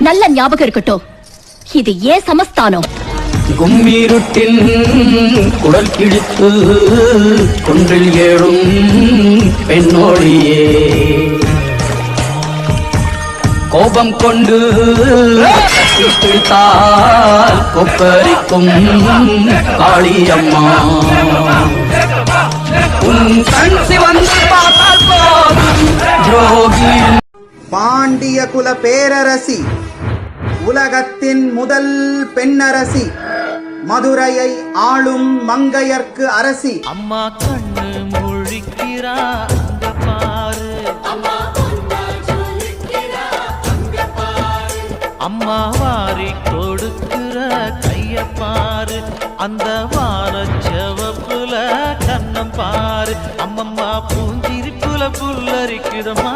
நல்ல ஞாபகம் இருக்கட்டும், இது ஏன் சமஸ்தானம். கும்மீருட்டின் குடல் கிழித்து குன்றில் ஏழும் பெண்ணோடியே கோபம் கொண்டு பிடித்தால் கொப்பரிக்கும் காளியம்மா உன் கண் சிவந்து பார்த்தால் போதும் துரோகி. பாண்டிய குல பேரரசி, உலகத்தின் முதல் பெண்ணரசி, மதுரையை ஆளும் மங்கையர்க்கு அரசி. அம்மா கண்ணு முழிக்கிறா அங்க பாரு, அம்மா வாரி கொடுக்கிற கைய பாரு, அந்த வான செவப்புல கண்ணம் பாரு, அம்மம்மா பூஞ்சிரிப்புல புல்லரிக்குதம்மா.